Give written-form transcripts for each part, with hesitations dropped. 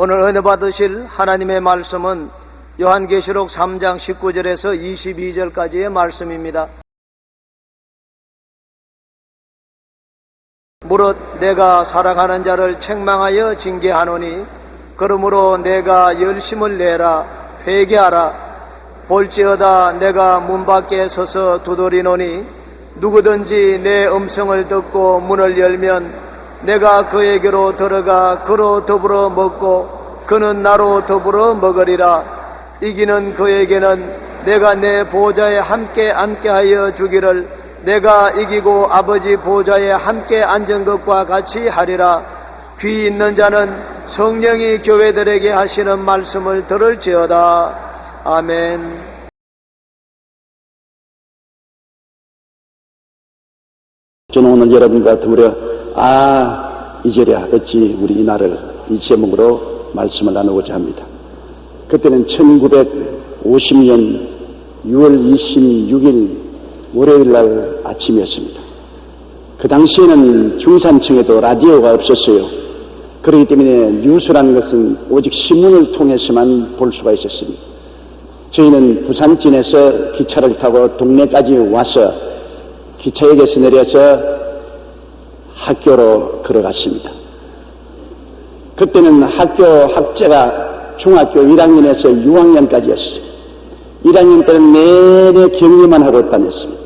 오늘 은혜 받으실 하나님의 말씀은 요한계시록 3장 19절에서 22절까지의 말씀입니다. 무릇 내가 사랑하는 자를 책망하여 징계하노니 그러므로 내가 열심을 내라 회개하라. 볼지어다 내가 문 밖에 서서 두드리노니 누구든지 내 음성을 듣고 문을 열면 내가 그에게로 들어가 그로 더불어 먹고 그는 나로 더불어 먹으리라. 이기는 그에게는 내가 내 보좌에 함께 앉게 하여 주기를 내가 이기고 아버지 보좌에 함께 앉은 것과 같이 하리라. 귀 있는 자는 성령이 교회들에게 하시는 말씀을 들을지어다. 아멘. 저는 오늘 여러분과 더불어 이제랴 어찌 우리 이날을 이 제목으로 말씀을 나누고자 합니다. 그때는 1950년 6월 26일 월요일날 아침이었습니다. 그 당시에는 중산층에도 라디오가 없었어요. 그렇기 때문에 뉴스라는 것은 오직 신문을 통해서만 볼 수가 있었습니다. 저희는 부산진에서 기차를 타고 동네까지 와서 기차역에서 내려서 학교로 걸어갔습니다. 그때는 학교 학제가 중학교 1학년에서 6학년까지였어요. 1학년 때는 내내 격려만 하고 다녔습니다.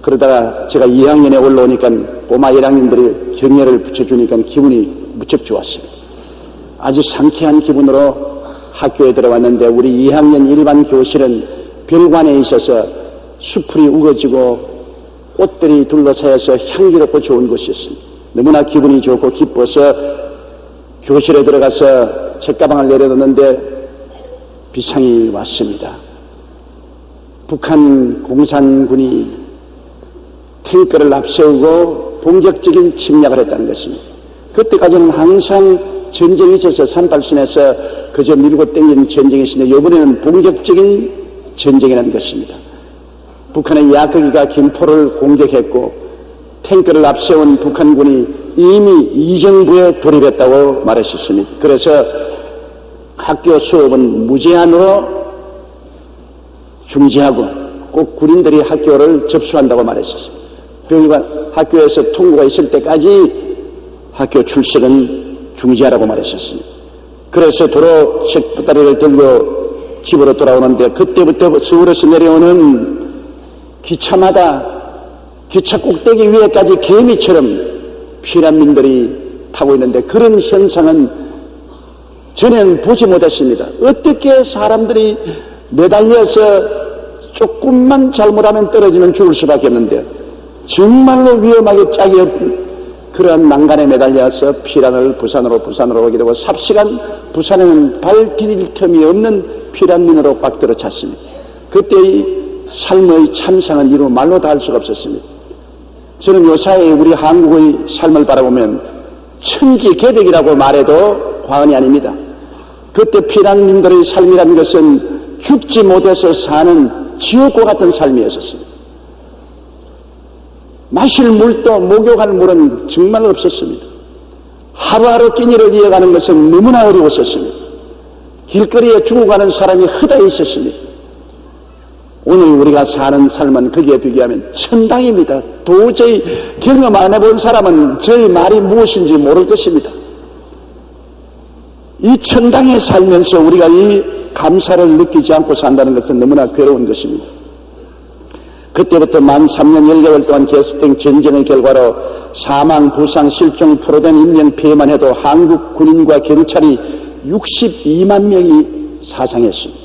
그러다가 제가 2학년에 올라오니까 꼬마 1학년들이 격려를 붙여주니까 기분이 무척 좋았습니다. 아주 상쾌한 기분으로 학교에 들어왔는데 우리 2학년 일반 교실은 별관에 있어서 수풀이 우거지고 꽃들이 둘러싸여서 향기롭고 좋은 곳이었습니다. 너무나 기분이 좋고 기뻐서 교실에 들어가서 책가방을 내려놓는데 비상이 왔습니다. 북한 공산군이 탱크를 앞세우고 본격적인 침략을 했다는 것입니다. 그때까지는 항상 전쟁이 있어서 산발선에서 그저 밀고 땡기는 전쟁이 있었는데 이번에는 본격적인 전쟁이라는 것입니다. 북한의 야크기가 김포를 공격했고 탱크를 앞세운 북한군이 이미 이정부에 돌입했다고 말했었습니다. 그래서 학교 수업은 무제한으로 중지하고 꼭 군인들이 학교를 접수한다고 말했었습니다. 그러니까 학교에서 통보가 있을 때까지 학교 출석은 중지하라고 말했었습니다. 그래서 도로 책부다리를 들고 집으로 돌아오는데 그때부터 서울에서 내려오는 기차마다 기차 꼭대기 위에까지 개미처럼 피난민들이 타고 있는데 그런 현상은 전에는 보지 못했습니다. 어떻게 사람들이 매달려서 조금만 잘못하면 떨어지면 죽을 수밖에 없는데 정말로 위험하게 짝이 없는 그러한 난간에 매달려서 피난을 부산으로 오게 되고 삽시간 부산에는 발 디딜 틈이 없는 피난민으로 꽉 들어찼습니다. 그때의 삶의 참상은 이루 말로 다 할 수가 없었습니다. 저는 요사이 우리 한국의 삶을 바라보면 천지개벽이라고 말해도 과언이 아닙니다. 그때 피난민들의 삶이라는 것은 죽지 못해서 사는 지옥과 같은 삶이었습니다. 마실 물도 목욕할 물은 정말 없었습니다. 하루하루 끼니를 이어가는 것은 너무나 어려웠었습니다. 길거리에 죽어가는 사람이 허다해 있었습니다. 오늘 우리가 사는 삶은 거기에 비교하면 천당입니다. 도저히 경험 안 해본 사람은 저의 말이 무엇인지 모를 것입니다. 이 천당에 살면서 우리가 이 감사를 느끼지 않고 산다는 것은 너무나 괴로운 것입니다. 그때부터 만 3년 1개월 동안 계속된 전쟁의 결과로 사망, 부상, 실종, 포로된 인명피해만 해도 한국 군인과 경찰이 62만 명이 사상했습니다.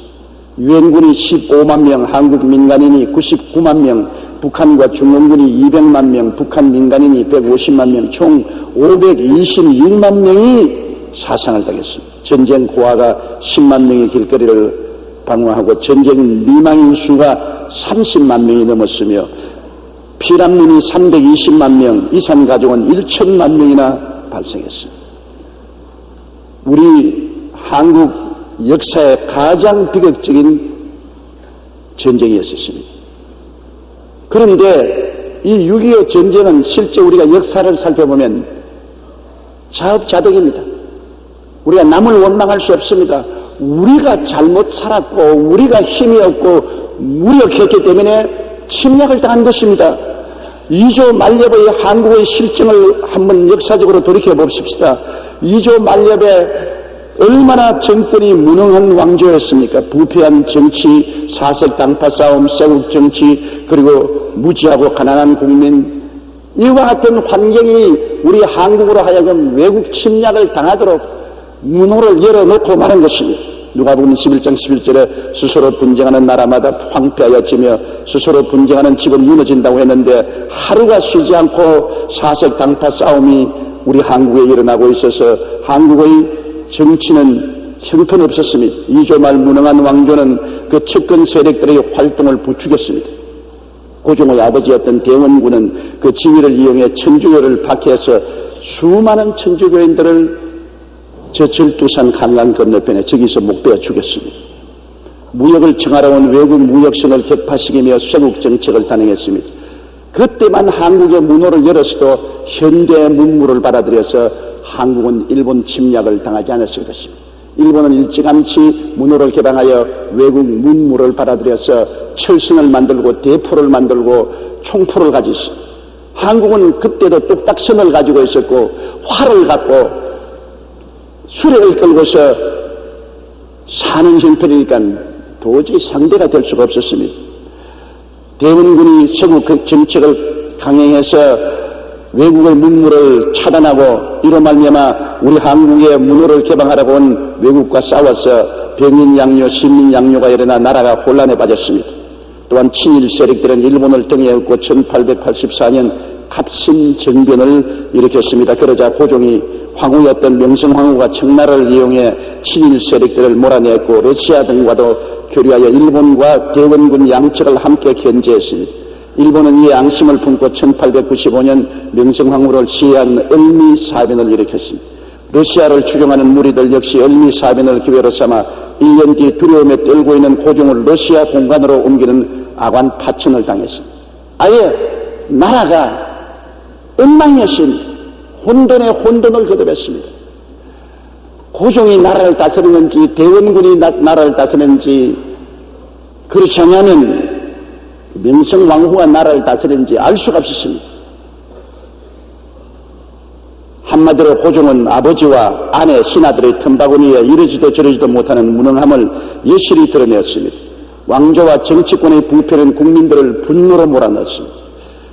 유엔군이 15만 명, 한국 민간인이 99만 명, 북한과 중공군이 200만 명, 북한 민간인이 150만 명, 총 526만 명이 사상을 당했습니다. 전쟁 고아가 10만 명이 길거리를 방황하고 전쟁 미망인 수가 30만 명이 넘었으며 피난민이 320만 명, 이산 가족은 1천만 명이나 발생했습니다. 우리 한국 역사의 가장 비극적인 전쟁이었습니다. 그런데 이 6.25 전쟁은 실제 우리가 역사를 살펴보면 자업자득입니다. 우리가 남을 원망할 수 없습니다. 우리가 잘못 살았고 우리가 힘이 없고 무력했기 때문에 침략을 당한 것입니다. 2조 만렙의 한국의 실정을 한번 역사적으로 돌이켜 봅시다. 2조 만렙에 얼마나 정권이 무능한 왕조였습니까? 부패한 정치, 사색 당파 싸움, 쇄국 정치, 그리고 무지하고 가난한 국민, 이와 같은 환경이 우리 한국으로 하여금 외국 침략을 당하도록 문호를 열어놓고 말한 것입니다. 누가복음 11장 11절에 스스로 분쟁하는 나라마다 황폐하여지며 스스로 분쟁하는 집은 무너진다고 했는데 하루가 쉬지 않고 사색 당파 싸움이 우리 한국에 일어나고 있어서 한국의 정치는 형편없었습니다. 2조 말 무능한 왕조는 그 측근 세력들의 활동을 부추겼습니다. 고종의 아버지였던 대원군은 그 지위를 이용해 천주교를 박해해서 수많은 천주교인들을 저 절두산 강강 건너편에 저기서 목베어 죽였습니다. 무역을 청하러 온 외국 무역선을 격파시키며 쇄국 정책을 단행했습니다. 그때만 한국의 문호를 열었어도 현대의 문물을 받아들여서 한국은 일본 침략을 당하지 않았을 것입니다. 일본은 일찌감치 문호를 개방하여 외국 문물을 받아들여서 철선을 만들고 대포를 만들고 총포를 가지고 있습니다. 한국은 그때도 뚝딱선을 가지고 있었고 활을 갖고 수레를 끌고서 사는 형편이니까 도저히 상대가 될 수가 없었습니다. 대원군이 쇄국 정책을 강행해서 외국의 문물을 차단하고 이로 말미암아 우리 한국의 문호를 개방하라고 온 외국과 싸워서 병인 양요, 신민 양요가 일어나 나라가 혼란에 빠졌습니다. 또한 친일 세력들은 일본을 등에 업고 1884년 갑신 정변을 일으켰습니다. 그러자 고종이 황후였던 명성황후가 청나라를 이용해 친일 세력들을 몰아냈고 러시아 등과도 교류하여 일본과 대원군 양측을 함께 견제했습니다. 일본은 이 양심을 품고 1895년 명성황후를 시해한 을미사변을 일으켰습니다. 러시아를 추종하는 무리들 역시 을미사변을 기회로 삼아 1년 뒤 두려움에 떨고 있는 고종을 러시아 공간으로 옮기는 악한 파천을 당했습니다. 아예 나라가 엉망이었습니다. 혼돈에 혼돈을 거듭했습니다. 고종이 나라를 다스리는지 대원군이 나라를 다스리는지 그렇지 않으면 명성왕후가 나라를 다스리는지 알 수가 없었습니다. 한마디로 고종은 아버지와 아내 신하들의 틈바구니에 이러지도 저러지도 못하는 무능함을 여실히 드러냈습니다. 왕조와 정치권의 부패는 국민들을 분노로 몰아넣었습니다.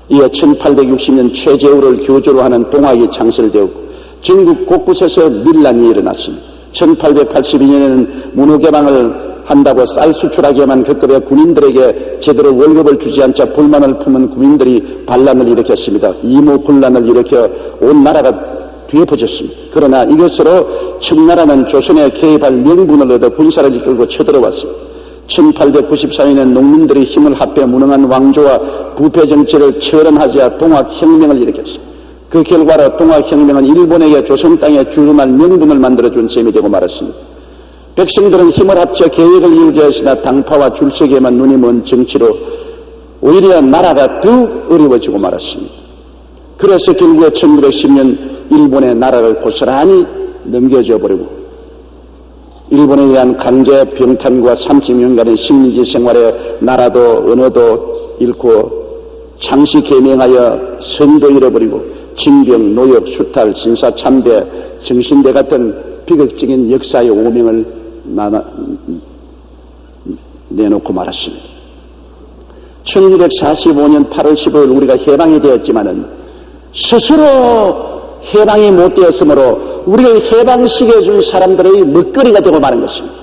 이어 1860년 최재우를 교주로 하는 동학이 창설되었고 전국 곳곳에서 밀란이 일어났습니다. 1882년에는 문호 개방을 한다고 쌀 수출하기에만 급급해 군인들에게 제대로 월급을 주지 않자 불만을 품은 국민들이 반란을 일으켰습니다. 이모군란을 일으켜 온 나라가 뒤엎어졌습니다. 그러나 이것으로 청나라는 조선에 개입할 명분을 얻어 군사를 이끌고 쳐들어왔습니다. 1894년엔 농민들이 힘을 합해 무능한 왕조와 부패 정치를 처단하자 동학혁명을 일으켰습니다. 그 결과로 동학혁명은 일본에게 조선 땅에 주름할 명분을 만들어준 셈이 되고 말았습니다. 백성들은 힘을 합쳐 계획을 이루자 했으나 당파와 줄서기에만 눈이 먼 정치로 오히려 나라가 더욱 어려워지고 말았습니다. 그래서 결국에 1910년 일본의 나라를 고스란히 넘겨져 버리고 일본에 의한 강제 병탄과 30년간의 식민지 생활에 나라도 언어도 잃고 장시 개명하여 선도 잃어버리고 징병, 노역, 수탈, 신사참배, 정신대 같은 비극적인 역사의 오명을 내놓고 말았습니다. 1945년 8월 15일 우리가 해방이 되었지만은 스스로 해방이 못 되었으므로 우리를 해방시켜준 사람들의 먹거리가 되고 마는 것입니다.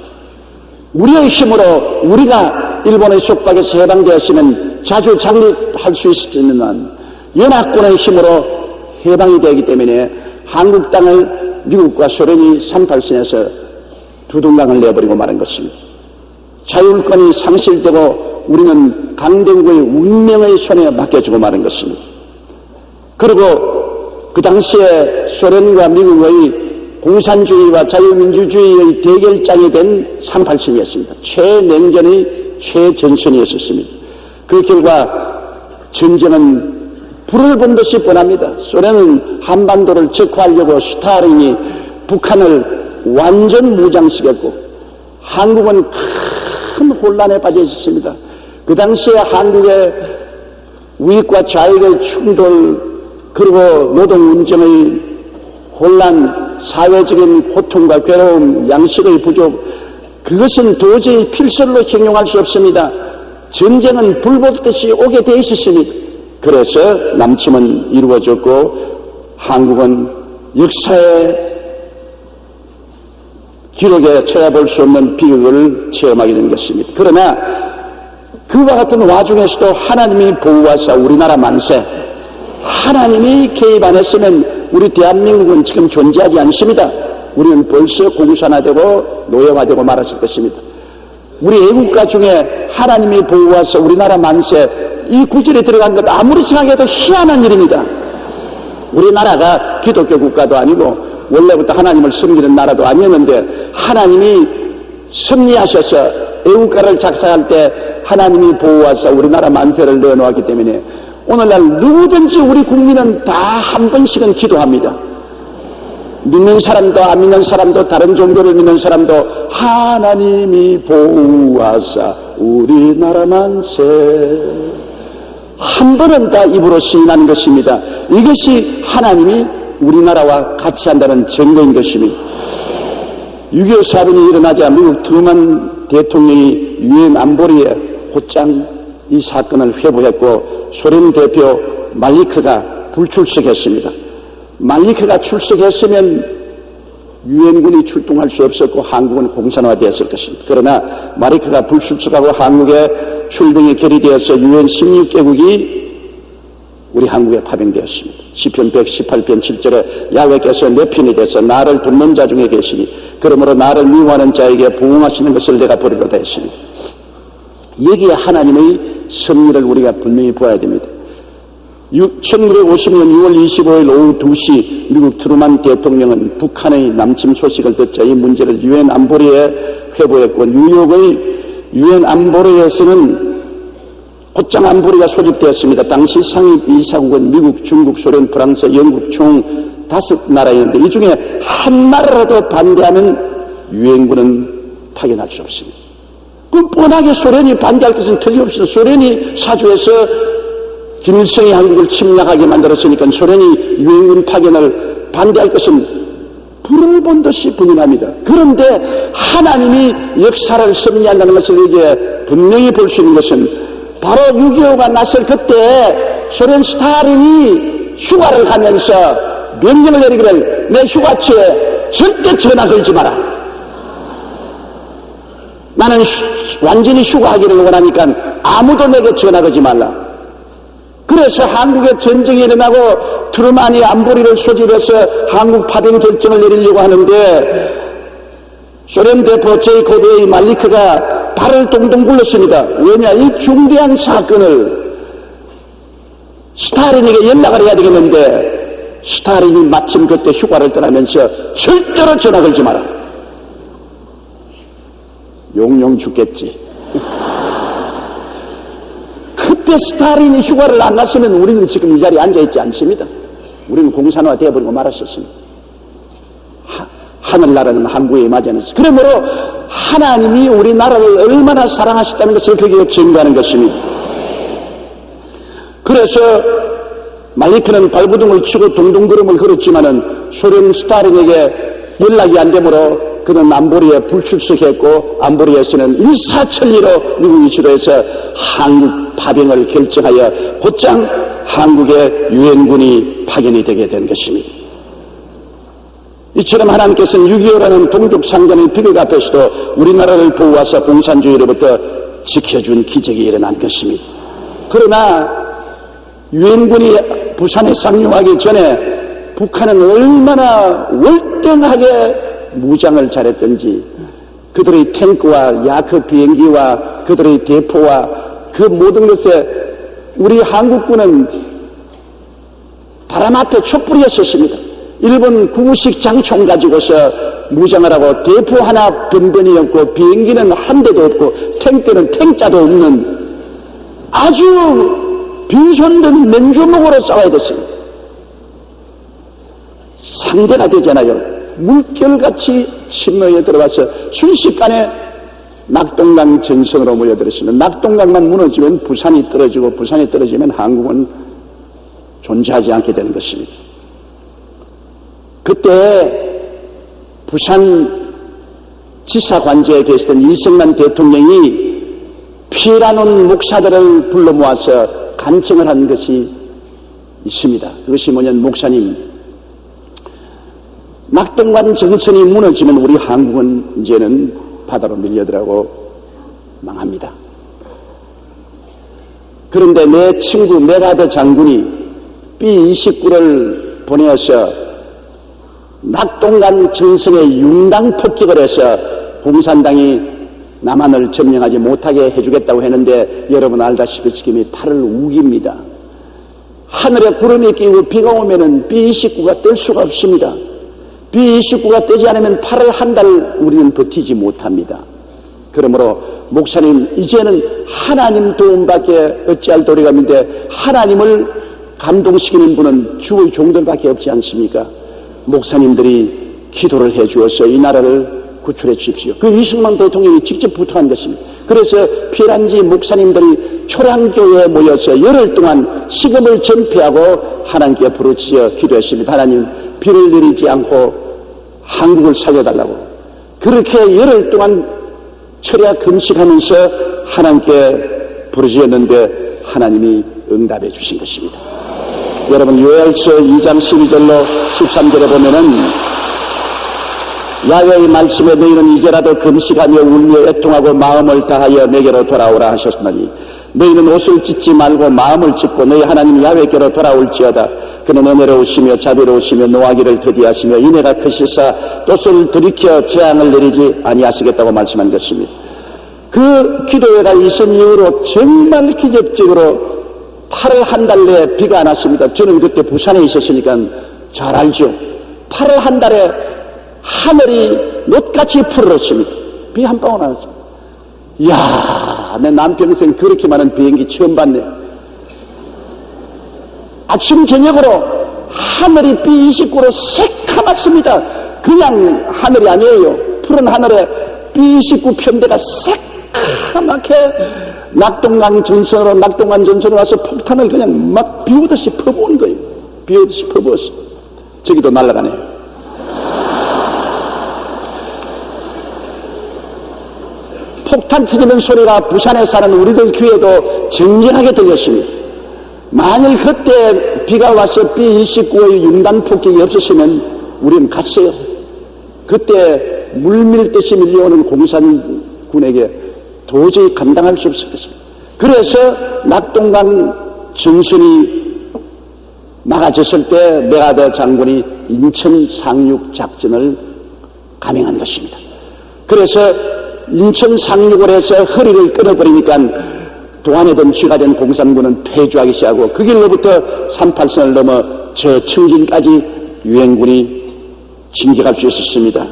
우리의 힘으로 우리가 일본의 속박에서 해방되었으면 자주 장립할 수 있었지만 연합군의 힘으로 해방이 되기 때문에 한국 땅을 미국과 소련이 38선에서 두둥강을 내버리고 마는 것입니다. 자율권이 상실되고 우리는 강대국의 운명의 손에 맡겨주고 마는 것입니다. 그리고 그 당시에 소련과 미국의 공산주의와 자유민주주의의 대결장이 된 38선이었습니다. 최냉전의 최전선이었습니다. 그 결과 전쟁은 불을 본 듯이 뻔합니다. 소련은 한반도를 적화하려고 스타린이 북한을 완전 무장시켰고 한국은 큰 혼란에 빠져 있었습니다. 그 당시에 한국의 우익과 좌익의 충돌, 그리고 노동운정의 혼란, 사회적인 고통과 괴로움, 양식의 부족, 그것은 도저히 필설로 형용할 수 없습니다. 전쟁은 불보듯이 오게 돼 있었습니다. 그래서 남침은 이루어졌고 한국은 역사의 기록에 찾아볼 수 없는 비극을 체험하게 된 것입니다. 그러나 그와 같은 와중에서도 하나님이 보호하사 우리나라 만세, 하나님이 개입 안 했으면 우리 대한민국은 지금 존재하지 않습니다. 우리는 벌써 공산화되고 노예화되고 말았을 것입니다. 우리 애국가 중에 하나님이 보호하사 우리나라 만세, 이 구절에 들어간 것 아무리 생각해도 희한한 일입니다. 우리나라가 기독교 국가도 아니고 원래부터 하나님을 섬기는 나라도 아니었는데 하나님이 섭리하셔서 애국가를 작성할 때 하나님이 보호하사 우리나라 만세를 내어놓았기 때문에 오늘날 누구든지 우리 국민은 다 한 번씩은 기도합니다. 믿는 사람도 안 믿는 사람도 다른 종교를 믿는 사람도 하나님이 보호하사 우리나라 만세 한 번은 다 입으로 시인하는 것입니다. 이것이 하나님이 우리나라와 같이 한다는 증거인 것입니다. 6.25 사변이 일어나자 미국 트루먼 대통령이 유엔 안보리에 곧장 이 사건을 회부했고 소련 대표 말리크가 불출석했습니다. 말리크가 출석했으면 유엔군이 출동할 수 없었고 한국은 공산화되었을 것입니다. 그러나 말리크가 불출석하고 한국의 출동이 결의되어서 유엔 16개국이 우리 한국에 파병되었습니다. 시편 118편 7절에 야훼께서 내 편이 돼서 나를 돕는 자 중에 계시니 그러므로 나를 미워하는 자에게 보응하시는 것을 내가 보리로다 했습니다. 여기에 하나님의 섭리를 우리가 분명히 보아야 됩니다. 1950년 6월 25일 오후 2시 미국 트루먼 대통령은 북한의 남침 소식을 듣자 이 문제를 유엔 안보리에 회부했고 뉴욕의 유엔 안보리에서는 곧장 안보리가 소집되었습니다. 당시 상임 이사국은 미국, 중국, 소련, 프랑스, 영국 총 5나라였는데 이 중에 한 나라라도 반대하면 유엔군은 파견할 수 없습니다. 그럼 뻔하게 소련이 반대할 것은 틀림없이 소련이 사주에서 김일성이 한국을 침략하게 만들었으니까 소련이 유엔군 파견을 반대할 것은 불을 본 듯이 분명합니다. 그런데 하나님이 역사를 섭리한다는 것을 이게 분명히 볼 수 있는 것은 바로 6.25가 났을 그때 소련 스탈린이 휴가를 가면서 명령을 내리기를 내 휴가처에 절대 전화 걸지 마라. 나는 완전히 휴가하기를 원하니까 아무도 내게 전화 걸지 말라. 그래서 한국에 전쟁이 일어나고 트루먼이 안보리를 소집해서 한국 파병 결정을 내리려고 하는데 소련 대표 제이코브의 말리크가 발을 동동 굴렀습니다. 왜냐? 이 중대한 사건을 스탈린에게 연락을 해야 되겠는데 스탈린이 마침 그때 휴가를 떠나면서 절대로 전화 걸지 마라. 용용 죽겠지. 그때 스탈린이 휴가를 안 갔으면 우리는 지금 이 자리에 앉아있지 않습니다. 우리는 공산화 되어버리고 말았었습니다. 하늘나라는 한국에 임하지 않았습니다. 그러므로 하나님이 우리나라를 얼마나 사랑하셨다는 것을 거기에 증거하는 것입니다. 그래서 말리크는 발부둥을 치고 동동걸음을 걸었지만은 소련 스탈린에게 연락이 안 되므로 그는 안보리에 불출석했고 안보리에서는 일사천리로 미국이 주도해서 한국 파병을 결정하여 곧장 한국에 유엔군이 파견이 되게 된 것입니다. 이처럼 하나님께서는 6.25라는 동족 상전의 비극 앞에서도 우리나라를 보호하사 공산주의로부터 지켜준 기적이 일어난 것입니다. 그러나 유엔군이 부산에 상륙하기 전에 북한은 얼마나 월등하게 무장을 잘했던지 그들의 탱크와 야크 비행기와 그들의 대포와 그 모든 것에 우리 한국군은 바람 앞에 촛불이었습니다. 일본 구식 장총 가지고서 무장을 하고 대포 하나 변변이 없고 비행기는 한 대도 없고 탱크는 탱자도 없는 아주 빈손든 맨주먹으로 싸워야 됐습니다. 상대가 되잖아요. 물결같이 침노에 들어와서 순식간에 낙동강 전선으로 몰려들었습니다. 낙동강만 무너지면 부산이 떨어지고 부산이 떨어지면 한국은 존재하지 않게 되는 것입니다. 그때 부산 지사관제에 계시던 이승만 대통령이 피해라는 목사들을 불러 모아서 간청을 한 것이 있습니다. 그것이 뭐냐면, 목사님, 낙동강 전선이 무너지면 우리 한국은 이제는 바다로 밀려들어가고 망합니다. 그런데 내 친구 메가더 장군이 B-29를 보내어서 낙동강 전선에 융당 폭격을 해서 공산당이 남한을 점령하지 못하게 해주겠다고 했는데, 여러분 알다시피 지금이 8월 우기입니다. 하늘에 구름이 끼고 비가 오면은 B-29가 뜰 수가 없습니다. B-29가 뜨지 않으면 8월 한 달 우리는 버티지 못합니다. 그러므로 목사님, 이제는 하나님 도움밖에 어찌할 도리가 없는데, 하나님을 감동시키는 분은 주의 종들밖에 없지 않습니까? 목사님들이 기도를 해 주어서 이 나라를 구출해 주십시오. 그 이승만 대통령이 직접 부탁한 것입니다. 그래서 피란지 목사님들이 초량교회에 모여서 열흘 동안 시금을 전폐하고 하나님께 부르짖어 기도했습니다. 하나님, 비를 내리지 않고 한국을 살려달라고. 그렇게 열흘 동안 철야 금식하면서 하나님께 부르짖었는데 하나님이 응답해 주신 것입니다. 여러분, 요엘서 2장 12절로 13절에 보면은, 야훼의 말씀에 너희는 이제라도 금식하며 울며 애통하고 마음을 다하여 내게로 돌아오라 하셨으니, 너희는 옷을 찢지 말고 마음을 찢고 너희 하나님 야훼께로 돌아올지어다. 그는 은혜로우시며 자비로우시며 노하기를 더디하시며 인애가 크시사 돛을 들이켜 재앙을 내리지 아니하시겠다고 말씀한 것입니다. 그 기도회가 있은 이후로 정말 기적적으로 8월 한 달 내에 비가 안 왔습니다. 저는 그때 부산에 있었으니까 잘 알죠. 8월 한 달에 하늘이 못같이 푸르렀습니다. 비 한 방울 안 왔습니다. 이야, 내 남평생 그렇게 많은 비행기 처음 봤네. 아침 저녁으로 하늘이 B-29로 새카맣습니다. 그냥 하늘이 아니에요. 푸른 하늘에 B-29 편대가 새카맣게 낙동강 전선으로 와서 폭탄을 그냥 막 비오듯이 퍼부은 거예요. 비오듯이 퍼부었어. 저기도 날아가네요. 폭탄 터지는 소리가 부산에 사는 우리들 귀에도 정정하게 들렸습니다. 만일 그때 비가 와서 B-29의 융단 폭격이 없었으면 우리는 갔어요. 그때 물밀듯이 밀려오는 공산군에게 도저히 감당할 수 없을 것입니다. 그래서 낙동강 전선이 막아졌을 때 메가더 장군이 인천 상륙 작전을 감행한 것입니다. 그래서 인천 상륙을 해서 허리를 끊어버리니까 동안에던 쥐가 된 공산군은 패주하기 시작하고, 그 길로부터 38선을 넘어 저 청진까지 유엔군이 진격할 수 있었습니다.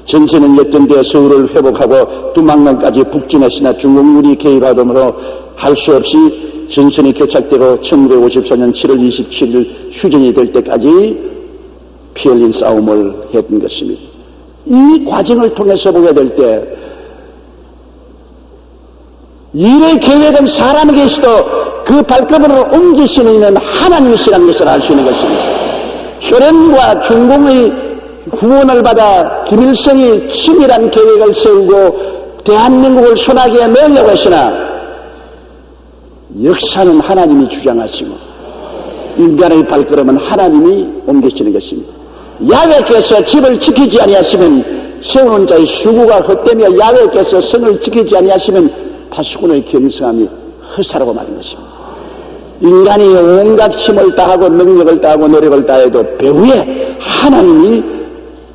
전세는 역전되어 서울을 회복하고 두만강까지 북진했으나 중국군이 개입하므로 할 수 없이 전선이 교착되고 1954년 7월 27일 휴전이 될 때까지 피 흘린 싸움을 했던 것입니다. 이 과정을 통해서 보게 될 때, 일의 계획은 사람에게 있어도 그 발걸음을 옮길 수 있는 하나님이시라는 것을 알 수 있는 것입니다. 소련과 중공의 후원을 받아 김일성이 치밀한 계획을 세우고 대한민국을 손아귀에 넣으려고 했으나, 역사는 하나님이 주장하시고 인간의 발걸음은 하나님이 옮기시는 것입니다. 야훼께서 집을 지키지 아니하시면 세우는 자의 수고가 헛되며, 야훼께서 성을 지키지 아니하시면 파수꾼의 경성함이 허사라고 말한 것입니다. 인간이 온갖 힘을 다하고 능력을 다하고 노력을 다해도 배후에 하나님이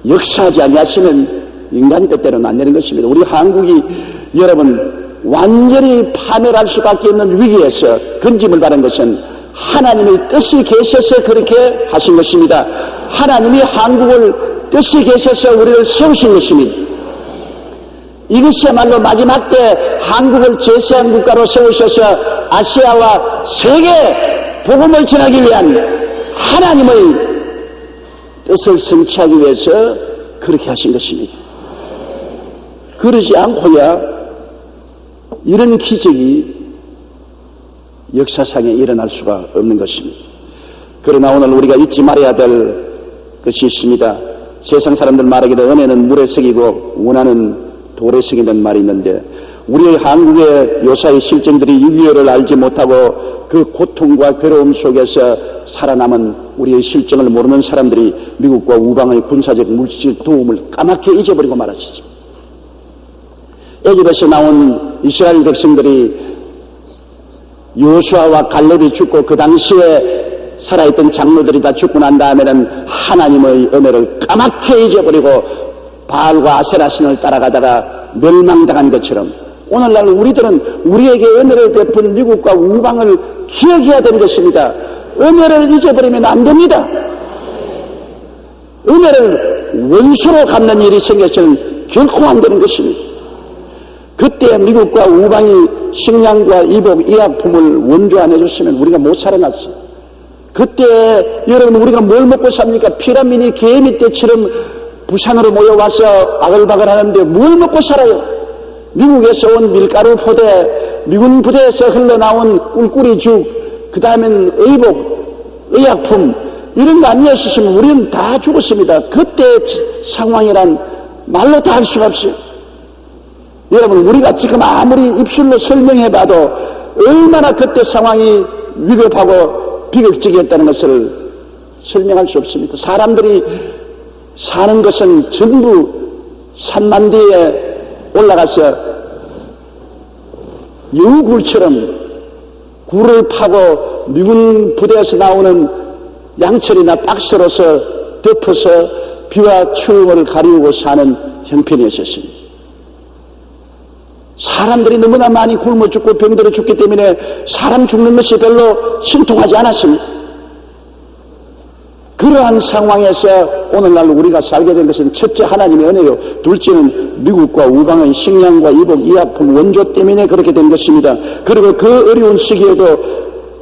역사하지 아니하시면 인간 뜻대로는 안 되는 것입니다. 우리 한국이 여러분 완전히 파멸할 수밖에 없는 위기에서 건짐을 받은 것은 하나님의 뜻이 계셔서 그렇게 하신 것입니다. 하나님이 한국을 뜻이 계셔서 우리를 세우신 것입니다. 이것이야말로 마지막 때 한국을 제세한 국가로 세우셔서 아시아와 세계 복음을 전하기 위한 하나님의 뜻을 성취하기 위해서 그렇게 하신 것입니다. 그러지 않고야 이런 기적이 역사상에 일어날 수가 없는 것입니다. 그러나 오늘 우리가 잊지 말아야 될 것이 있습니다. 세상 사람들 말하기를 은혜는 물에 석이고 원하는 돌에 석이는 말이 있는데, 우리의 한국의 요사의 실정들이 6.25를 알지 못하고 그 고통과 괴로움 속에서 살아남은 우리의 실정을 모르는 사람들이 미국과 우방의 군사적 물질적 도움을 까맣게 잊어버리고 말았습니다. 애굽에서 나온 이스라엘 백성들이 여호수아와 갈렙이 죽고 그 당시에 살아있던 장로들이 다 죽고 난 다음에는 하나님의 은혜를 까맣게 잊어버리고 바알과 아세라 신을 따라가다가 멸망당한 것처럼 오늘날 우리들은 우리에게 은혜를 베푼 미국과 우방을 기억해야 되는 것입니다. 은혜를 잊어버리면 안 됩니다. 은혜를 원수로 갚는 일이 생겨서는 결코 안 되는 것입니다. 그때 미국과 우방이 식량과 이복, 의약품을 원조 안 해줬으면 우리가 못 살아났어요. 그때 여러분 우리가 뭘 먹고 삽니까? 피라미드 개미 때처럼 부산으로 모여와서 아글바글 하는데 뭘 먹고 살아요? 미국에서 온 밀가루 포대, 미군 부대에서 흘러나온 꿀꿀이죽, 그 다음엔 의복, 의약품 이런 거 아니었으면 우리는 다 죽었습니다. 그때 상황이란 말로 다 할 수가 없어요. 여러분 우리가 지금 아무리 입술로 설명해봐도 얼마나 그때 상황이 위급하고 비극적이었다는 것을 설명할 수 없습니다. 사람들이 사는 것은 전부 산만대에 올라가서 여우굴처럼 굴을 파고 미군 부대에서 나오는 양철이나 박스로서 덮어서 비와 추움을 가리우고 사는 형편이었습니다. 사람들이 너무나 많이 굶어 죽고 병들어 죽기 때문에 사람 죽는 것이 별로 신통하지 않았습니다. 그러한 상황에서 오늘날 우리가 살게 된 것은 첫째 하나님의 은혜요, 둘째는 미국과 우방의 식량과 이복, 의약품 원조 때문에 그렇게 된 것입니다. 그리고 그 어려운 시기에도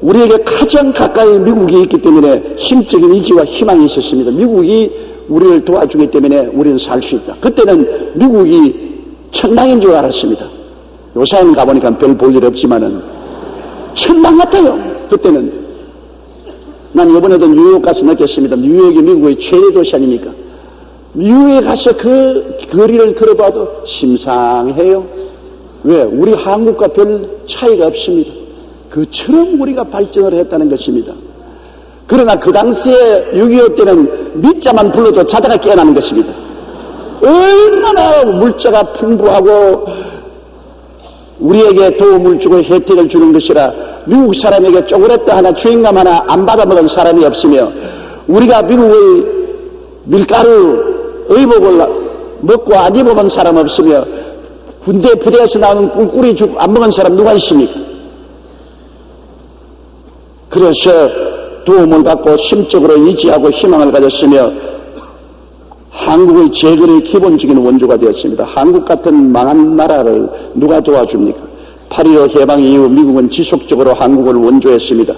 우리에게 가장 가까이 미국이 있기 때문에 심적인 의지와 희망이 있었습니다. 미국이 우리를 도와주기 때문에 우리는 살 수 있다. 그때는 미국이 천당인 줄 알았습니다. 요새는 가보니까 별 볼 일 없지만은 천당 같아요. 그때는. 난 이번에도 뉴욕 가서 느꼈습니다. 뉴욕이 미국의 최대 도시 아닙니까? 뉴욕에 가서 그 거리를 걸어봐도 심상해요. 왜? 우리 한국과 별 차이가 없습니다. 그처럼 우리가 발전을 했다는 것입니다. 그러나 그 당시에 6.25 때는 밑자만 불러도 자다가 깨어나는 것입니다. 얼마나 물자가 풍부하고 우리에게 도움을 주고 혜택을 주는 것이라 미국 사람에게 쪼그레뜨 하나 주인감 하나 안 받아먹은 사람이 없으며, 우리가 미국의 밀가루 의복을 먹고 안 입어본 사람 없으며, 군대 부대에서 나오는 꿀꿀이 죽 안 먹은 사람 누가 있습니까? 그래서 도움을 받고 심적으로 의지하고 희망을 가졌으며 한국의 재건의 기본적인 원조가 되었습니다. 한국 같은 망한 나라를 누가 도와줍니까? 8.15 해방 이후 미국은 지속적으로 한국을 원조했습니다.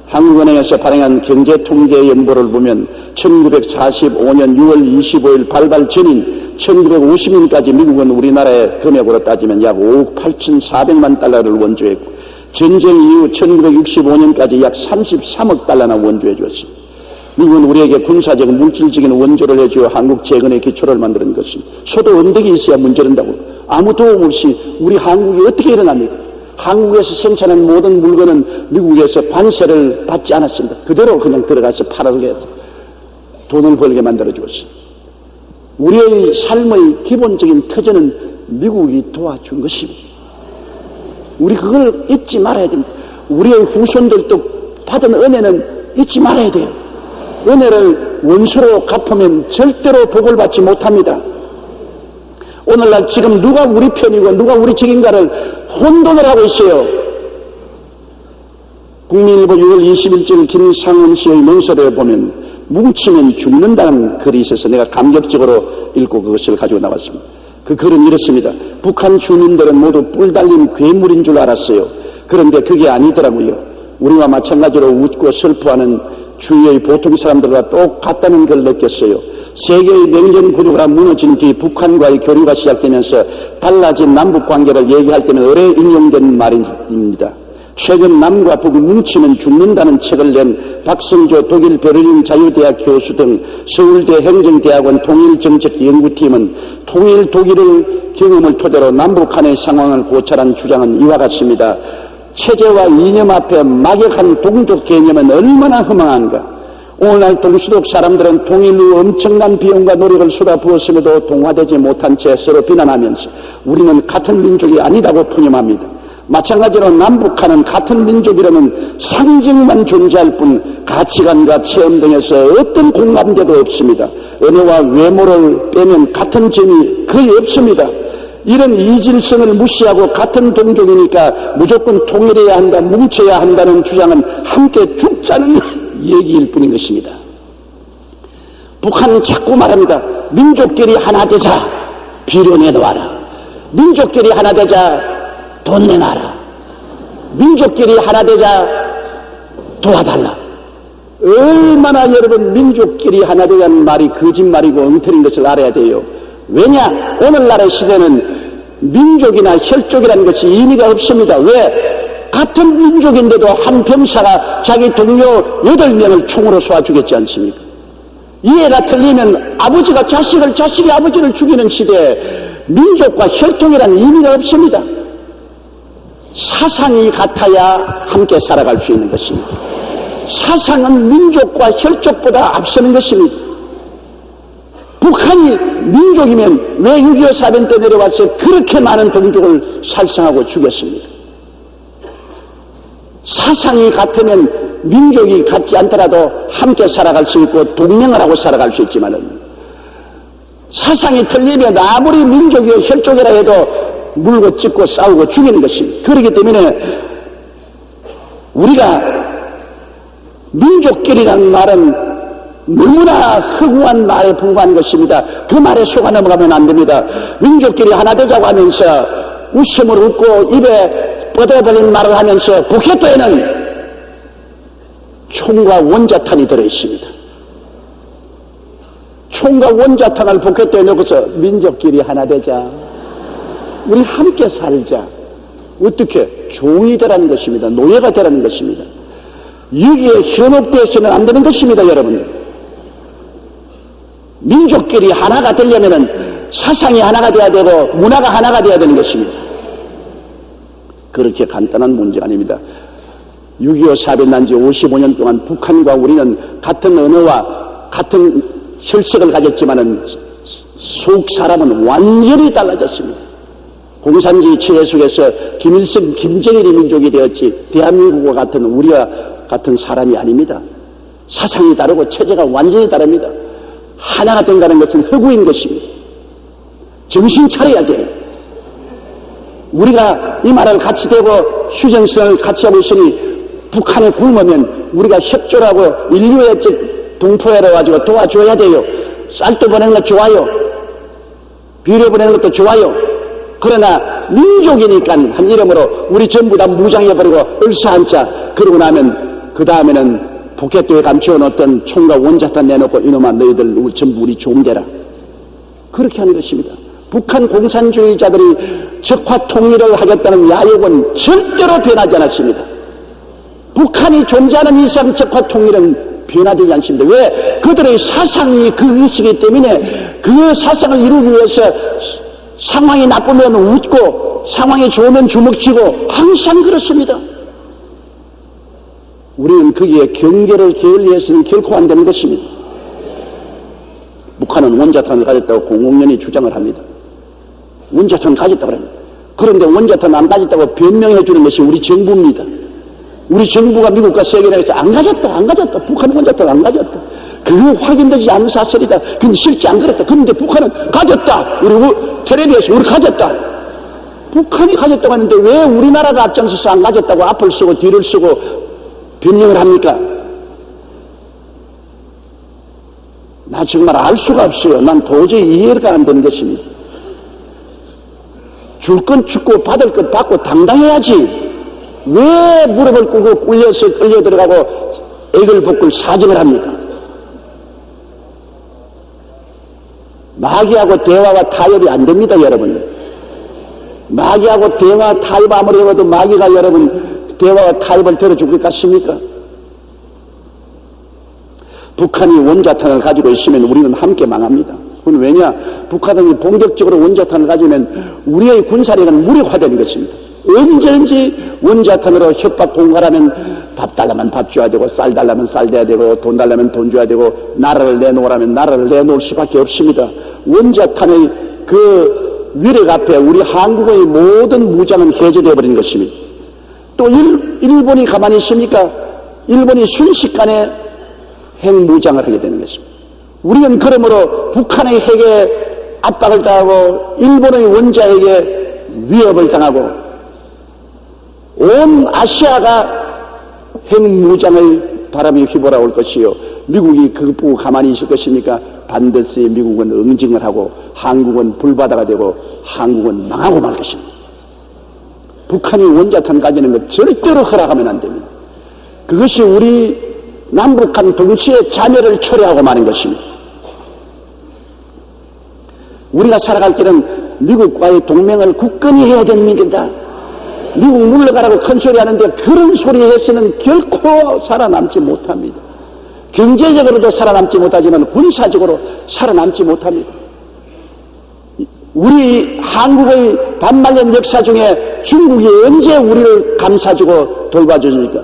한국은행에서 발행한 경제통계연보를 보면 1945년 6월 25일 발발 전인 1950년까지 미국은 우리나라의 금액으로 따지면 약 5억 8,400만 달러를 원조했고, 전쟁 이후 1965년까지 약 33억 달러나 원조해 주었습니다. 미국은 우리에게 군사적, 물질적인 원조를 해주어 한국 재건의 기초를 만드는 것입니다. 소도 언덕이 있어야 문제된다고. 아무 도움 없이 우리 한국이 어떻게 일어납니까? 한국에서 생산한 모든 물건은 미국에서 관세를 받지 않았습니다. 그대로 그냥 들어가서 팔아게 해서 돈을 벌게 만들어 주었어요. 우리의 삶의 기본적인 터전은 미국이 도와준 것입니다. 우리 그걸 잊지 말아야 됩니다. 우리의 후손들도 받은 은혜는 잊지 말아야 돼요. 은혜를 원수로 갚으면 절대로 복을 받지 못합니다. 오늘날 지금 누가 우리 편이고 누가 우리 적인가를 혼돈을 하고 있어요. 국민일보 6월 20일절 김상훈 씨의 문서를 보면 뭉치면 죽는다는 글이 있어서 내가 감격적으로 읽고 그것을 가지고 나왔습니다. 그 글은 이렇습니다. 북한 주민들은 모두 뿔 달린 괴물인 줄 알았어요. 그런데 그게 아니더라고요. 우리와 마찬가지로 웃고 슬퍼하는 주위의 보통 사람들과 똑같다는 걸 느꼈어요. 세계의 냉전 구도가 무너진 뒤 북한과의 교류가 시작되면서 달라진 남북 관계를 얘기할 때는 오래 인용된 말입니다. 최근 남과 북이 뭉치면 죽는다는 책을 낸 박성조 독일 베를린 자유대학 교수 등 서울대 행정대학원 통일정책연구팀은 통일 독일의 경험을 토대로 남북 간의 상황을 고찰한 주장은 이와 같습니다. 체제와 이념 앞에 막역한 동족 개념은 얼마나 허망한가. 오늘날 동수독 사람들은 통일 후 엄청난 비용과 노력을 쏟아부었음에도 동화되지 못한 채 서로 비난하면서 우리는 같은 민족이 아니다고 푸념합니다. 마찬가지로 남북한은 같은 민족이라는 상징만 존재할 뿐 가치관과 체험 등에서 어떤 공감대도 없습니다. 언어와 외모를 빼면 같은 점이 거의 없습니다. 이런 이질성을 무시하고 같은 동족이니까 무조건 통일해야 한다, 뭉쳐야 한다는 주장은 함께 죽자는 얘기일 뿐인 것입니다. 북한은 자꾸 말합니다. 민족끼리 하나 되자, 비료 내놓아라. 민족끼리 하나 되자, 돈 내놔라. 민족끼리 하나 되자, 도와달라. 얼마나 여러분 민족끼리 하나 되자는 말이 거짓말이고 엉터리인 것을 알아야 돼요. 왜냐? 오늘날의 시대는 민족이나 혈족이라는 것이 의미가 없습니다. 왜? 같은 민족인데도 한 병사가 자기 동료 8명을 총으로 쏘아 죽였지 않습니까? 이해가 틀리면 아버지가 자식을, 자식이 아버지를 죽이는 시대에 민족과 혈통이라는 의미가 없습니다. 사상이 같아야 함께 살아갈 수 있는 것입니다. 사상은 민족과 혈족보다 앞서는 것입니다. 북한이 민족이면 왜 6.25 사변 때 내려와서 그렇게 많은 동족을 살상하고 죽였습니까? 사상이 같으면 민족이 같지 않더라도 함께 살아갈 수 있고 동맹을 하고 살아갈 수 있지만은 사상이 틀리면 아무리 민족이고 혈족이라 해도 물고 찢고 싸우고 죽이는 것입니다. 그렇기 때문에 우리가 민족끼리라는 말은 너무나 허구한 말에 불과한 것입니다. 그 말에 속아 넘어가면 안 됩니다. 민족끼리 하나 되자고 하면서 웃음을 웃고 입에 뻗어버린 말을 하면서 포켓도에는 총과 원자탄이 들어있습니다. 총과 원자탄을 포켓도에 넣고서 민족끼리 하나 되자, 우리 함께 살자. 어떻게? 종이 되라는 것입니다. 노예가 되라는 것입니다. 여기에 현혹되어서는 안 되는 것입니다. 여러분, 민족끼리 하나가 되려면 사상이 하나가 돼야 되고 문화가 하나가 돼야 되는 것입니다. 그렇게 간단한 문제가 아닙니다. 6.25 사변 난 지 55년 동안 북한과 우리는 같은 언어와 같은 혈색을 가졌지만은 속 사람은 완전히 달라졌습니다. 공산주의 체제 속에서 김일성, 김정일이 민족이 되었지 대한민국과 같은 우리와 같은 사람이 아닙니다. 사상이 다르고 체제가 완전히 다릅니다. 하나가 된다는 것은 허구인 것입니다. 정신 차려야 돼요. 우리가 이 말을 같이 대고 휴전선을 같이 하고 있으니 북한에 굶으면 우리가 협조하고 인류의 동포회로 가지고 도와줘야 돼요. 쌀도 보내는 것 좋아요. 비료 보내는 것도 좋아요. 그러나 민족이니까 한 이름으로 우리 전부 다 무장해버리고 을사한자 그러고 나면 그 다음에는 포켓도에 감춰놓던 총과 원자탄 내놓고 이놈아 너희들 전부 우리 종대라. 그렇게 하는 것입니다. 북한 공산주의자들이 적화 통일을 하겠다는 야욕은 절대로 변하지 않았습니다. 북한이 존재하는 이상 적화 통일은 변화되지 않습니다. 왜? 그들의 사상이 그 의식이기 때문에 그 사상을 이루기 위해서 상황이 나쁘면 웃고 상황이 좋으면 주먹쥐고 항상 그렇습니다. 우리는 거기에 경계를 게을리해서는 결코 안 되는 것입니다. 북한은 원자탄을 가졌다고 공공연히 주장을 합니다. 원자탄 가졌다고 합니다. 그런데 원자탄 안 가졌다고 변명해 주는 것이 우리 정부입니다. 우리 정부가 미국과 세계에서 안 가졌다. 북한 원자탄 안 가졌다. 그거 확인되지 않은 사실이다. 그건 실제 안 그랬다. 그런데 북한은 가졌다. 우리 텔레비에서 우리 가졌다. 북한이 가졌다고 하는데 왜 우리나라가 앞장서서 안 가졌다고 앞을 쓰고 뒤를 쓰고 변명을 합니까? 나 정말 알 수가 없어요. 난 도저히 이해가 안 되는 것입니다. 줄 건 주고 받을 건 받고 당당해야지. 왜 무릎을 꿇고 끌려서 끌려 들어가고 애걸복걸 사정을 합니까? 마귀하고 대화와 타협이 안 됩니다, 여러분. 마귀하고 대화, 타협 아무리 해봐도 마귀가 여러분 대화와 타협을 들어줄 것 같습니까? 북한이 원자탄을 가지고 있으면 우리는 함께 망합니다. 그건 왜냐? 북한이 본격적으로 원자탄을 가지면 우리의 군사력은 무력화되는 것입니다. 언제든지 원자탄으로 협박 공갈하면 밥 달라면 밥 줘야 되고 쌀 달라면 쌀 줘야 되고 돈 달라면 돈 줘야 되고 나라를 내놓으라면 나라를 내놓을 수밖에 없습니다. 원자탄의 그 위력 앞에 우리 한국의 모든 무장은 해제되어 버린 것입니다. 또 일본이 가만히 있습니까? 일본이 순식간에 핵무장을 하게 되는 것입니다. 우리는 그러므로 북한의 핵에 압박을 당하고 일본의 원자핵에 위협을 당하고 온 아시아가 핵무장의 바람이 휘몰아올 것이요, 미국이 그거 보고 가만히 있을 것입니까? 반드시 미국은 응징을 하고 한국은 불바다가 되고 한국은 망하고 말 것입니다. 북한이 원자탄 가지는 것 절대로 허락하면 안 됩니다. 그것이 우리 남북한 동시에 자멸을 초래하고 마는 것입니다. 우리가 살아갈 길은 미국과의 동맹을 굳건히 해야 됩니다. 미국 물러가라고 큰 소리 하는데 그런 소리 해서는 결코 살아남지 못합니다. 경제적으로도 살아남지 못하지만 군사적으로 살아남지 못합니다. 우리 한국의 반만년 역사 중에 중국이 언제 우리를 감싸주고 돌봐줍니까?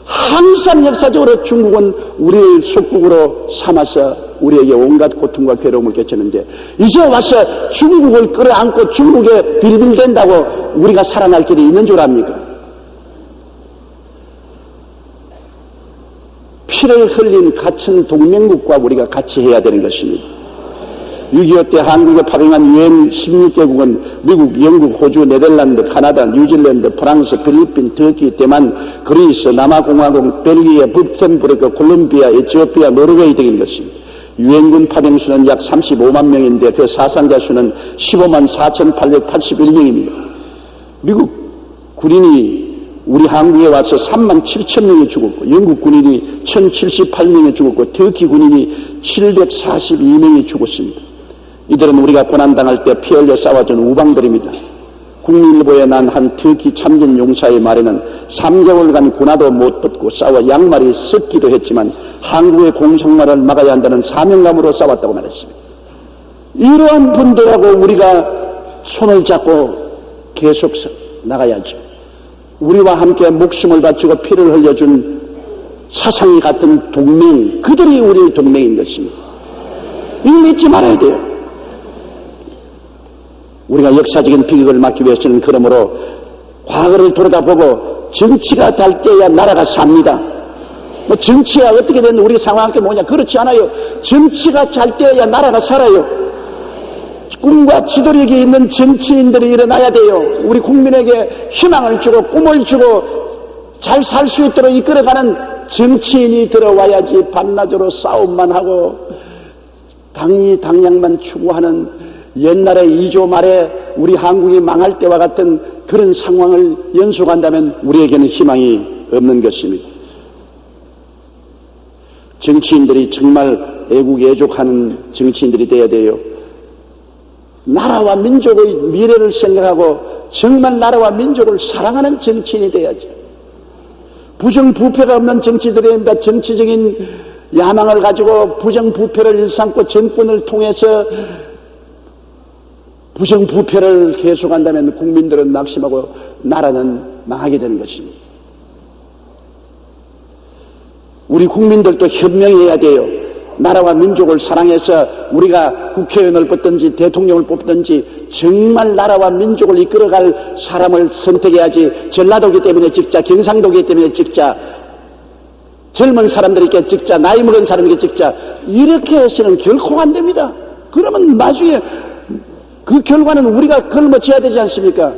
항상 역사적으로 중국은 우리를 속국으로 삼아서 우리에게 온갖 고통과 괴로움을 끼쳤는데 이제 와서 중국을 끌어안고 중국에 빌빌댄다고 우리가 살아날 길이 있는 줄 압니까? 피를 흘린 같은 동맹국과 우리가 같이 해야 되는 것입니다. 6.25 때 한국에 파병한 유엔 16개국은 미국, 영국, 호주, 네덜란드, 카나다, 뉴질랜드, 프랑스, 필리핀, 터키, 대만, 그리스, 남아공화국, 벨기에, 룩셈부르크, 콜롬비아, 에티오피아, 노르웨이 등인 것입니다. 유엔군 파병 수는 약 35만 명인데 그 사상자 수는 15만 4,881명입니다. 미국 군인이 우리 한국에 와서 3만 7천 명이 죽었고 영국 군인이 1,078명이 죽었고 터키 군인이 742명이 죽었습니다. 이들은 우리가 고난당할 때 피 흘려 싸워준 우방들입니다. 국민일보에 난 한 터키 참전 용사의 말에는 3개월간 군화도 못 벗고 싸워 양말이 썩기도 했지만 한국의 공성말을 막아야 한다는 사명감으로 싸웠다고 말했습니다. 이러한 분들하고 우리가 손을 잡고 계속 나가야죠. 우리와 함께 목숨을 바치고 피를 흘려준 사상이 같은 동맹, 그들이 우리의 동맹인 것입니다. 이걸 잊지 말아야 돼요. 우리가 역사적인 비극을 막기 위해서는 그러므로 과거를 돌아다보고 정치가 잘 때야 나라가 삽니다. 뭐 정치가 어떻게 됐는데 우리 상황이 뭐냐? 그렇지 않아요. 정치가 잘 때야 나라가 살아요. 꿈과 지도력이 있는 정치인들이 일어나야 돼요. 우리 국민에게 희망을 주고 꿈을 주고 잘 살 수 있도록 이끌어가는 정치인이 들어와야지 밤낮으로 싸움만 하고 당리당략만 추구하는 옛날에 2조 말에 우리 한국이 망할 때와 같은 그런 상황을 연속한다면 우리에게는 희망이 없는 것입니다. 정치인들이 정말 애국애족하는 정치인들이 되어야 돼요. 나라와 민족의 미래를 생각하고 정말 나라와 민족을 사랑하는 정치인이 돼야죠. 부정부패가 없는 정치들이 됩니다. 정치적인 야망을 가지고 부정부패를 일삼고 정권을 통해서 부정부패를 계속한다면 국민들은 낙심하고 나라는 망하게 되는 것입니다. 우리 국민들도 현명해야 돼요. 나라와 민족을 사랑해서 우리가 국회의원을 뽑든지 대통령을 뽑든지 정말 나라와 민족을 이끌어갈 사람을 선택해야지. 전라도기 때문에 찍자, 경상도기 때문에 찍자, 젊은 사람들에게 찍자, 나이 먹은 사람에게 찍자, 이렇게 해서는 결코 안 됩니다. 그러면 나중에 그 결과는 우리가 걸머져야 되지 않습니까?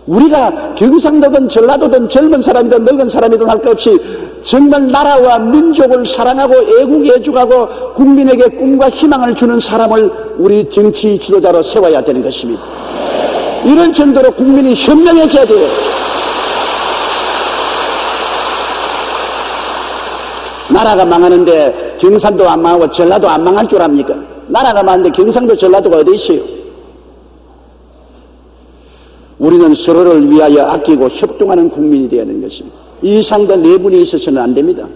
우리가 경상도든 전라도든 젊은 사람이든 늙은 사람이든 할 것 없이 정말 나라와 민족을 사랑하고 애국애족하고 국민에게 꿈과 희망을 주는 사람을 우리 정치 지도자로 세워야 되는 것입니다. 이럴 정도로 국민이 현명해져야 돼요. 나라가 망하는데 경산도 안 망하고 전라도 안 망할 줄 압니까? 나라가 많은데 경상도 전라도가 어디 있어요? 우리는 서로를 위하여 아끼고 협동하는 국민이 되어야 하는 것입니다. 이상도 내분이 있어서는 안 됩니다.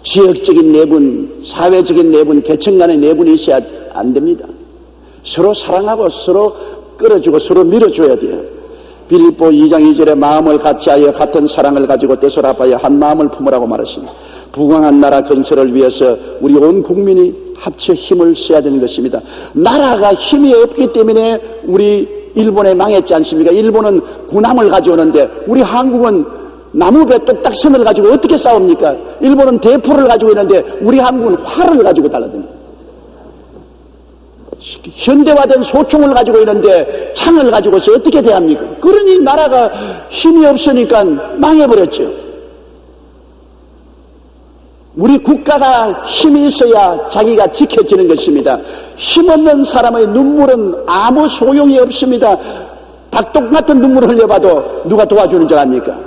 지역적인 내분, 사회적인 내분, 계층 간의 내분이 있어야 안 됩니다. 서로 사랑하고 서로 끌어주고 서로 밀어줘야 돼요. 빌립보 2장 2절에 마음을 같이하여 같은 사랑을 가지고 되소랍하여 한 마음을 품으라고 말했습니다. 부강한 나라 건설을 위해서 우리 온 국민이 합쳐 힘을 써야 되는 것입니다. 나라가 힘이 없기 때문에 우리 일본에 망했지 않습니까? 일본은 군함을 가져오는데 우리 한국은 나무배 똑딱선을 가지고 어떻게 싸웁니까? 일본은 대포를 가지고 있는데 우리 한국은 활을 가지고 달라듭니다. 현대화된 소총을 가지고 있는데 창을 가지고서 어떻게 대합니까? 그러니 나라가 힘이 없으니까 망해버렸죠. 우리 국가가 힘이 있어야 자기가 지켜지는 것입니다. 힘없는 사람의 눈물은 아무 소용이 없습니다. 닭똥 같은 눈물을 흘려봐도 누가 도와주는 줄 압니까?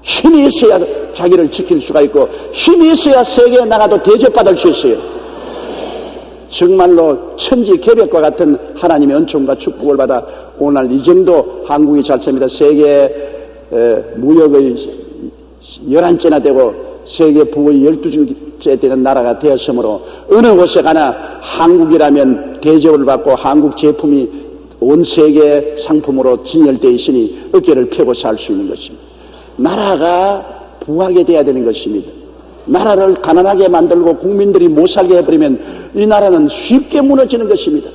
힘이 있어야 자기를 지킬 수가 있고 힘이 있어야 세계에 나가도 대접받을 수 있어요. 정말로 천지개벽과 같은 하나님의 은총과 축복을 받아 오늘 이 정도 한국이 잘 삽니다. 세계 무역의 11째나 되고 세계 부의 12째 되는 나라가 되었으므로 어느 곳에 가나 한국이라면 대접을 받고 한국 제품이 온 세계 상품으로 진열되어 있으니 어깨를 펴고 살 수 있는 것입니다. 나라가 부하게 돼야 되는 것입니다. 나라를 가난하게 만들고 국민들이 못 살게 해버리면 이 나라는 쉽게 무너지는 것입니다.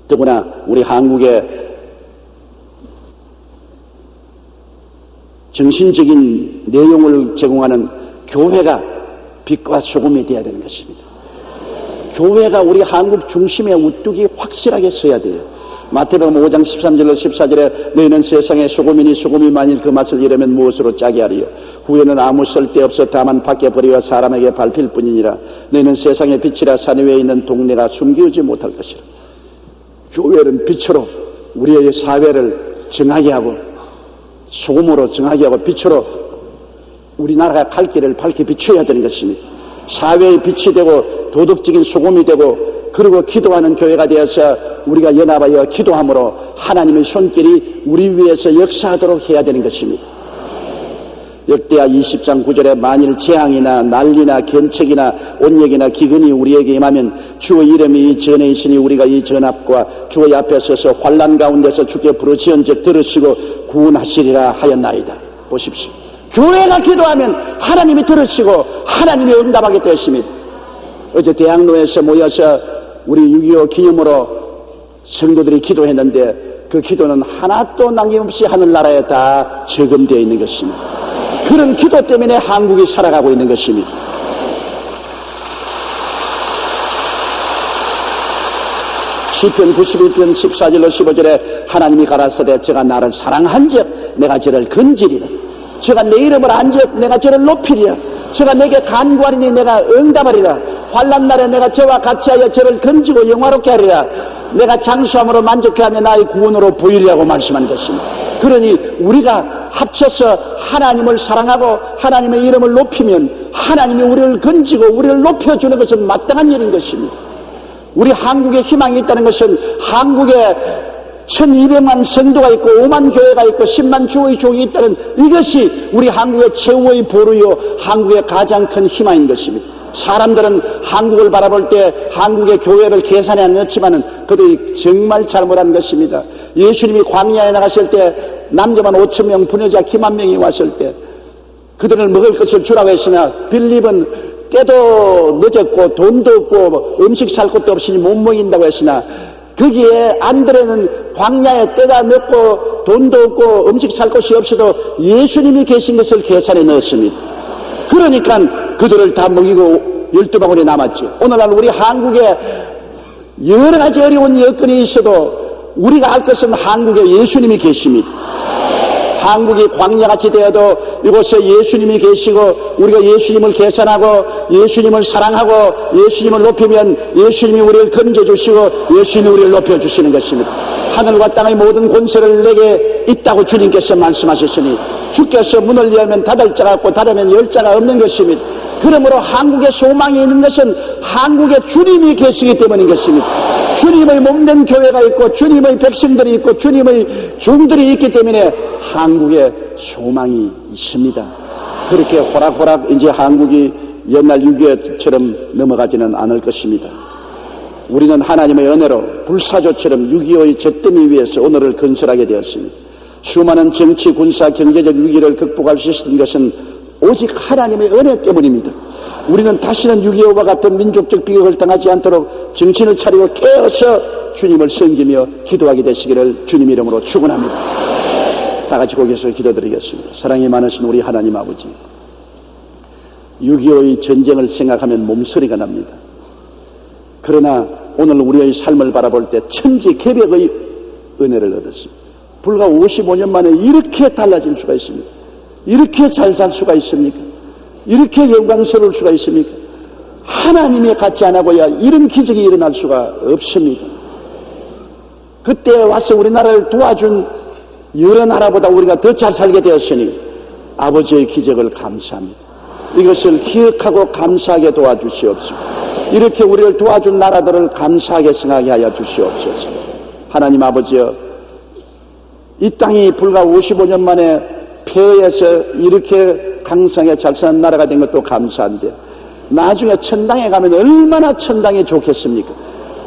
더구나 우리 한국의 정신적인 내용을 제공하는 교회가 빛과 소금이 되어야 되는 것입니다. 교회가 우리 한국 중심에 우뚝이 확실하게 서야 돼요. 마태복음 5장 13절로 14절에 너희는 세상의 소금이니 소금이 만일 그 맛을 잃으면 무엇으로 짜게 하리요? 후에는 아무 쓸데없어 다만 밖에 버리어 사람에게 밟힐 뿐이니라. 너희는 세상의 빛이라 산 위에 있는 동네가 숨기우지 못할 것이라. 교회는 빛으로 우리의 사회를 정하게 하고 소금으로 정하게 하고 빛으로 우리나라가 갈 길을 밝게 비춰야 되는 것입니다. 사회의 빛이 되고 도덕적인 소금이 되고 그리고 기도하는 교회가 되어서 우리가 연합하여 기도함으로 하나님의 손길이 우리 위에서 역사하도록 해야 되는 것입니다. 역대하 20장 9절에 만일 재앙이나 난리나 견책이나 온역이나 기근이 우리에게 임하면 주의 이름이 이 전에 있으니 우리가 이 전합과 주의 앞에 서서 환난 가운데서 주께 부르짖은즉 들으시고 구원하시리라 하였나이다. 보십시오. 교회가 기도하면 하나님이 들으시고 하나님이 응답하게 되었습니다. 어제 대학로에서 모여서 우리 6.25 기념으로 성도들이 기도했는데 그 기도는 하나도 남김없이 하늘나라에 다 저금되어 있는 것입니다. 그런 기도 때문에 한국이 살아가고 있는 것입니다. 시편 91편 14절로 15절에 하나님이 가라사대 저가 나를 사랑한즉 내가 저를 건지리라. 저가 내 이름을 안즉 내가 저를 높이리라. 저가 내게 간구하리니 내가 응답하리라. 환난 날에 내가 저와 같이하여 저를 건지고 영화롭게 하리라. 내가 장수함으로 만족해하며 나의 구원으로 보이리라고 말씀한 것입니다. 그러니 우리가 합쳐서 하나님을 사랑하고 하나님의 이름을 높이면 하나님이 우리를 건지고 우리를 높여주는 것은 마땅한 일인 것입니다. 우리 한국에 희망이 있다는 것은 한국에 1200만 성도가 있고 5만 교회가 있고 10만 주의 종이 있다는 이것이 우리 한국의 최후의 보루요 한국의 가장 큰 희망인 것입니다. 사람들은 한국을 바라볼 때 한국의 교회를 계산에 안 넣지만은 그들이 정말 잘못한 것입니다. 예수님이 광야에 나갔을 때 남자만 5,000명 부녀자 기만 명이 왔을 때 그들을 먹을 것을 주라고 했으나 빌립은 깨도 늦었고 돈도 없고 음식 살 것도 없으니 못 먹인다고 했으나 거기에 안드레는 광야에 때가 늦고 돈도 없고 음식 살 것이 없어도 예수님이 계신 것을 계산에 넣었습니다. 그러니까 그들을 다 먹이고 12바구니 남았죠. 오늘날 우리 한국에 여러 가지 어려운 여건이 있어도 우리가 알 것은 한국에 예수님이 계십니다. 한국이 광야같이 되어도 이곳에 예수님이 계시고 우리가 예수님을 계산하고 예수님을 사랑하고 예수님을 높이면 예수님이 우리를 건져주시고 예수님이 우리를 높여주시는 것입니다. 하늘과 땅의 모든 권세를 내게 있다고 주님께서 말씀하셨으니 주께서 문을 열면 닫을 자가 없고 닫으면 열 자가 없는 것입니다. 그러므로 한국에 소망이 있는 것은 한국에 주님이 계시기 때문인 것입니다. 주님의 몸된 교회가 있고 주님의 백성들이 있고 주님의 종들이 있기 때문에 한국에 소망이 있습니다. 그렇게 호락호락 이제 한국이 옛날 6.25처럼 넘어가지는 않을 것입니다. 우리는 하나님의 은혜로 불사조처럼 6.25의 잿더미 위에서 오늘을 건설하게 되었습니다. 수많은 정치, 군사, 경제적 위기를 극복할 수 있었던 것은 오직 하나님의 은혜 때문입니다. 우리는 다시는 6.25와 같은 민족적 비극을 당하지 않도록 정신을 차리고 깨어서 주님을 섬기며 기도하게 되시기를 주님 이름으로 축원합니다. 다 같이 거기서 기도드리겠습니다. 사랑이 많으신 우리 하나님 아버지, 6.25의 전쟁을 생각하면 몸서리가 납니다. 그러나 오늘 우리의 삶을 바라볼 때 천지개벽의 은혜를 얻었습니다. 불과 55년 만에 이렇게 달라질 수가 있습니까? 이렇게 잘 살 수가 있습니까? 이렇게 영광스러울 수가 있습니까? 하나님이 같이 안 하고야 이런 기적이 일어날 수가 없습니다. 그때 와서 우리나라를 도와준 여러 나라보다 우리가 더 잘 살게 되었으니 아버지의 기적을 감사합니다. 이것을 기억하고 감사하게 도와주시옵소서. 이렇게 우리를 도와준 나라들을 감사하게 생각하게 하여 주시옵소서. 하나님 아버지여, 이 땅이 불과 55년 만에 폐허에서 이렇게 강성에 잘 사는 나라가 된 것도 감사한데 나중에 천당에 가면 얼마나 천당이 좋겠습니까?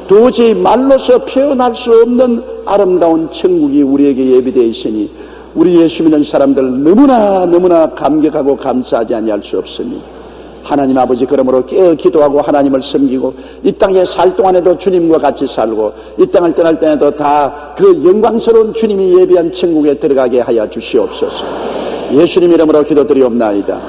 도저히 말로서 표현할 수 없는 아름다운 천국이 우리에게 예비되어 있으니 우리 예수 믿는 사람들 너무나 감격하고 감사하지 아니할 수 없습니다. 하나님 아버지, 그러므로 깨어 기도하고 하나님을 섬기고 이 땅에 살 동안에도 주님과 같이 살고 이 땅을 떠날 때에도 다 그 영광스러운 주님이 예비한 천국에 들어가게 하여 주시옵소서. 예수님 이름으로 기도드리옵나이다.